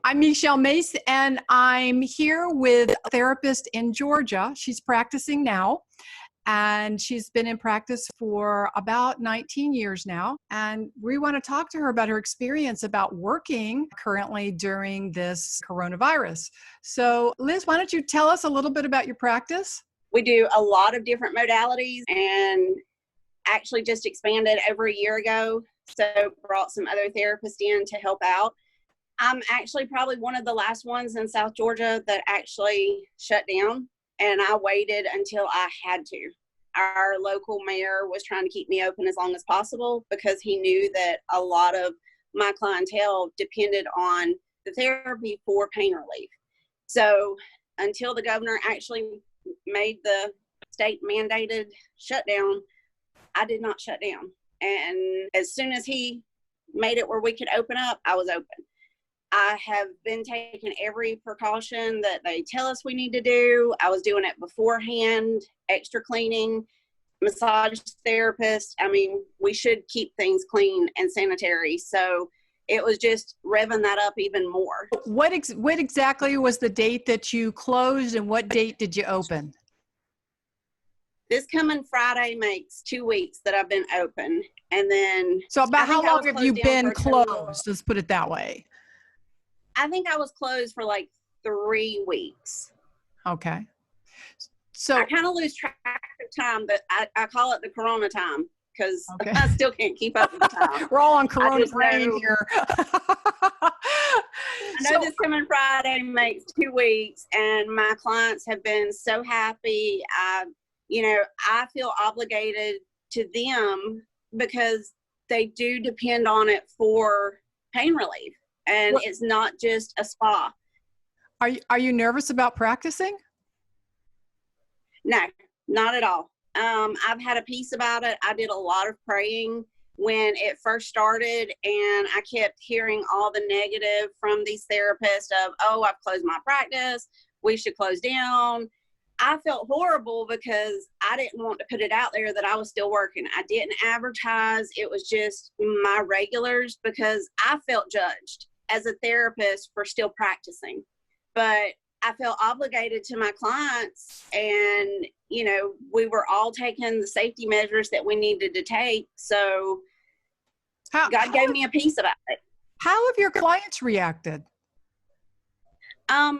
I'm Michelle Mace, and I'm here with a therapist in Georgia. She's practicing now, and she's been in practice for about 19 years now. And we want to talk to her about her experience about working currently during this coronavirus. So, Liz, why don't you tell us a little bit about your practice? We do a lot of different modalities and actually just expanded over a year ago. So brought some other therapists in to help out. I'm actually probably one of the last ones in South Georgia that actually shut down, and I waited until I had to. Our local mayor was trying to keep me open as long as possible because he knew that a lot of my clientele depended on the therapy for pain relief. So until the governor actually made the state mandated shutdown, I did not shut down. And as soon as he made it where we could open up, I was open. I have been taking every precaution that they tell us we need to do. I was doing it beforehand, extra cleaning, massage therapist. I mean, we should keep things clean and sanitary. So it was just revving that up even more. What exactly was the date that you closed, and what date did you open? This coming Friday makes 2 weeks that I've been open. And then... So about how long have you been closed? Let's put it that way. I think I was closed for like 3 weeks. Okay. So I kind of lose track of time, but I call it the Corona time because okay. I still can't keep up with the time. We're all on Corona brain here. I know this coming Friday makes 2 weeks, and my clients have been so happy. I feel obligated to them because they do depend on it for pain relief. And it's not just a spa. Are you nervous about practicing? No, not at all. I've had a piece about it. I did a lot of praying when it first started, and I kept hearing all the negative from these therapists of, oh, I've closed my practice. We should close down. I felt horrible because I didn't want to put it out there that I was still working. I didn't advertise. It was just my regulars because I felt judged as a therapist for still practicing. But I felt obligated to my clients, and, we were all taking the safety measures that we needed to take. So God gave me a piece about it. How have your clients reacted? A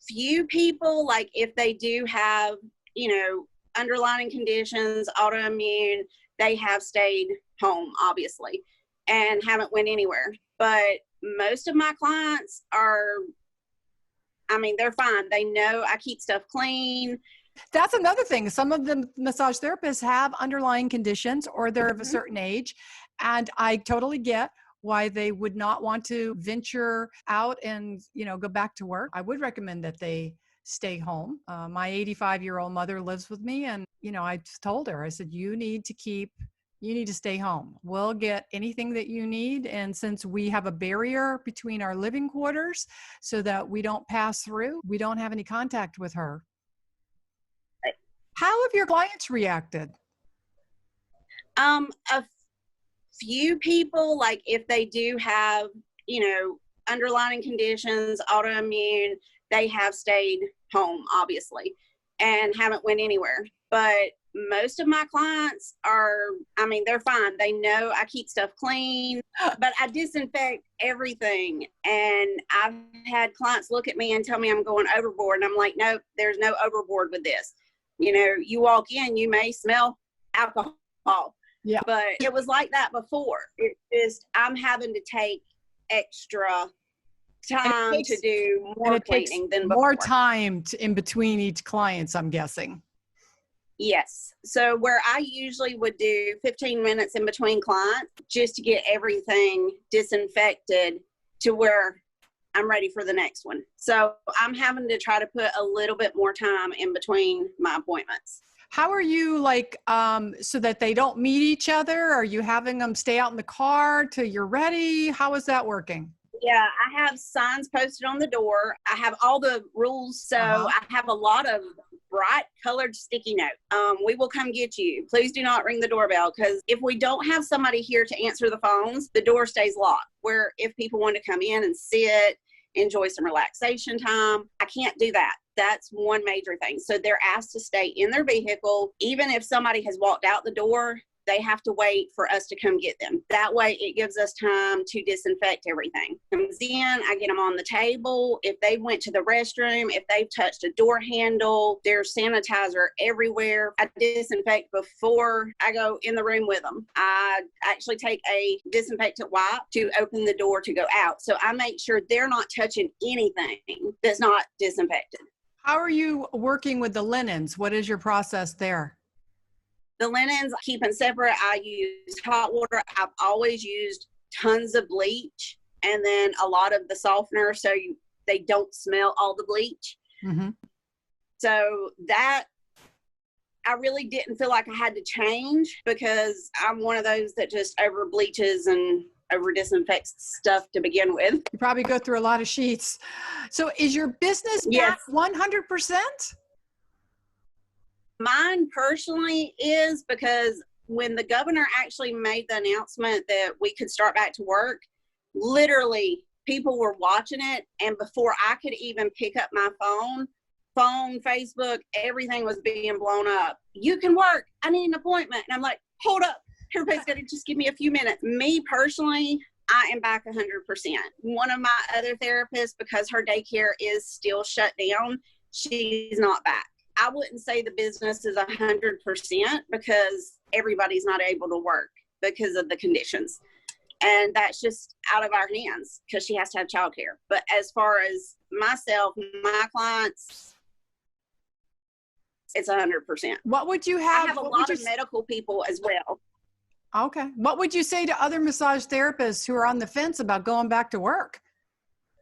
few people, like if they do have, underlying conditions, autoimmune, they have stayed home, obviously, and haven't went anywhere. But most of my clients they're fine. They know I keep stuff clean. That's another thing. Some of the massage therapists have underlying conditions, or they're of a certain age. And I totally get why they would not want to venture out and, go back to work. I would recommend that they stay home. My 85-year-old mother lives with me, and, I just told her, I said, you need to stay home. We'll get anything that you need. And since we have a barrier between our living quarters so that we don't pass through, we don't have any contact with her. How have your clients reacted? A few people, like if they do have, underlying conditions, autoimmune, they have stayed home, obviously, and haven't went anywhere. But most of my clients they're fine. They know I keep stuff clean, but I disinfect everything. And I've had clients look at me and tell me I'm going overboard. And I'm like, no, there's no overboard with this. You walk in, you may smell alcohol. Yeah. But it was like that before. It's just, I'm having to take extra time to do more cleaning than before. More time in between each clients, I'm guessing. Yes. So where I usually would do 15 minutes in between clients just to get everything disinfected to where I'm ready for the next one. So I'm having to try to put a little bit more time in between my appointments. How are you so that they don't meet each other? Are you having them stay out in the car till you're ready? How is that working? Yeah, I have signs posted on the door. I have all the rules. So I have a lot of bright colored sticky note. We will come get you. Please do not ring the doorbell, because if we don't have somebody here to answer the phones, the door stays locked. Where if people want to come in and sit, enjoy some relaxation time, I can't do that. That's one major thing. So they're asked to stay in their vehicle. Even if somebody has walked out the door, they have to wait for us to come get them. That way it gives us time to disinfect everything. Comes in, I get them on the table. If they went to the restroom, if they've touched a door handle, there's sanitizer everywhere. I disinfect before I go in the room with them. I actually take a disinfectant wipe to open the door to go out. So I make sure they're not touching anything that's not disinfected. How are you working with the linens? What is your process there? The linens, keeping separate. I use hot water. I've always used tons of bleach and then a lot of the softener so they don't smell all the bleach. Mm-hmm. So that I really didn't feel like I had to change, because I'm one of those that just over bleaches and over disinfects stuff to begin with. You probably go through a lot of sheets. So is your business back 100%? Mine personally is, because when the governor actually made the announcement that we could start back to work, literally people were watching it. And before I could even pick up my phone, Facebook, everything was being blown up. You can work. I need an appointment. And I'm like, hold up. Everybody's got to just give me a few minutes. Me personally, I am back 100%. One of my other therapists, because her daycare is still shut down, she's not back. I wouldn't say the business is 100% because everybody's not able to work because of the conditions. And that's just out of our hands because she has to have childcare. But as far as myself, my clients, it's 100%. What would you have? I have a lot of medical people as well. Okay. What would you say to other massage therapists who are on the fence about going back to work?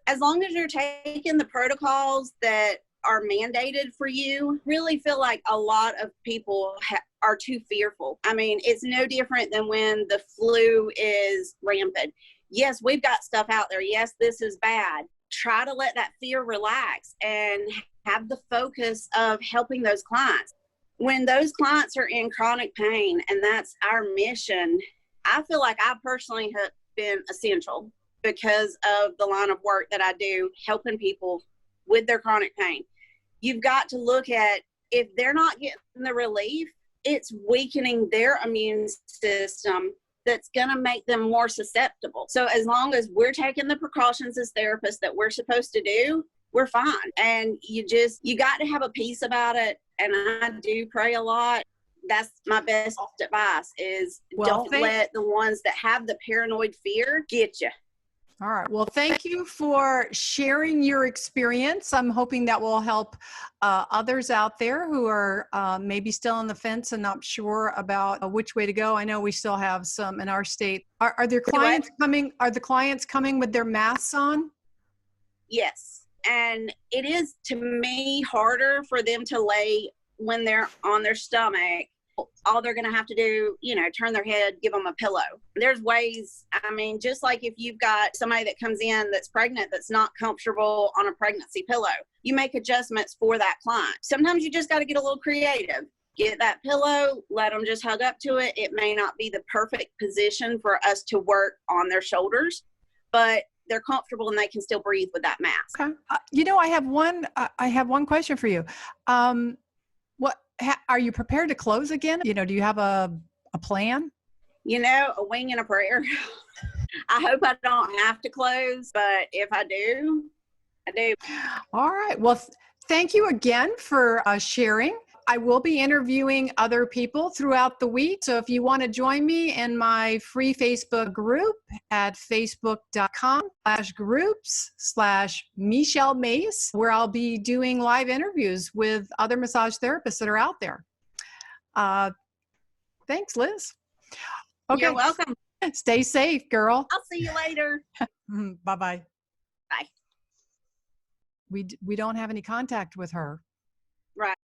As long as you're taking the protocols that are mandated for you, really feel like a lot of people are too fearful. I mean, it's no different than when the flu is rampant. Yes, we've got stuff out there. Yes, this is bad. Try to let that fear relax and have the focus of helping those clients. When those clients are in chronic pain, and that's our mission, I feel like I personally have been essential because of the line of work that I do, helping people with their chronic pain. You've got to look at, if they're not getting the relief, it's weakening their immune system that's going to make them more susceptible. So as long as we're taking the precautions as therapists that we're supposed to do, we're fine. And you got to have a peace about it. And I do pray a lot. That's my best advice is don't let the ones that have the paranoid fear get you. All right. Well, thank you for sharing your experience. I'm hoping that will help others out there who are maybe still on the fence and not sure about which way to go. I know we still have some in our state. Are there clients coming? Are the clients coming with their masks on? Yes. And it is, to me, harder for them to lay when they're on their stomach. All they're going to have to do, turn their head, give them a pillow. There's ways, I mean, just like if you've got somebody that comes in that's pregnant that's not comfortable on a pregnancy pillow, you make adjustments for that client. Sometimes you just got to get a little creative. Get that pillow, let them just hug up to it. It may not be the perfect position for us to work on their shoulders, but they're comfortable and they can still breathe with that mask. Okay. I have one question for you. Are you prepared to close again? Do you have a plan? A wing and a prayer. I hope I don't have to close, but if I do, I do. All right. Well, thank you again for sharing. I will be interviewing other people throughout the week. So if you want to join me in my free Facebook group at facebook.com/groups/Michelle Mace, where I'll be doing live interviews with other massage therapists that are out there. Thanks, Liz. Okay. You're welcome. Stay safe, girl. I'll see you later. Bye-bye. Bye. We don't have any contact with her. Right.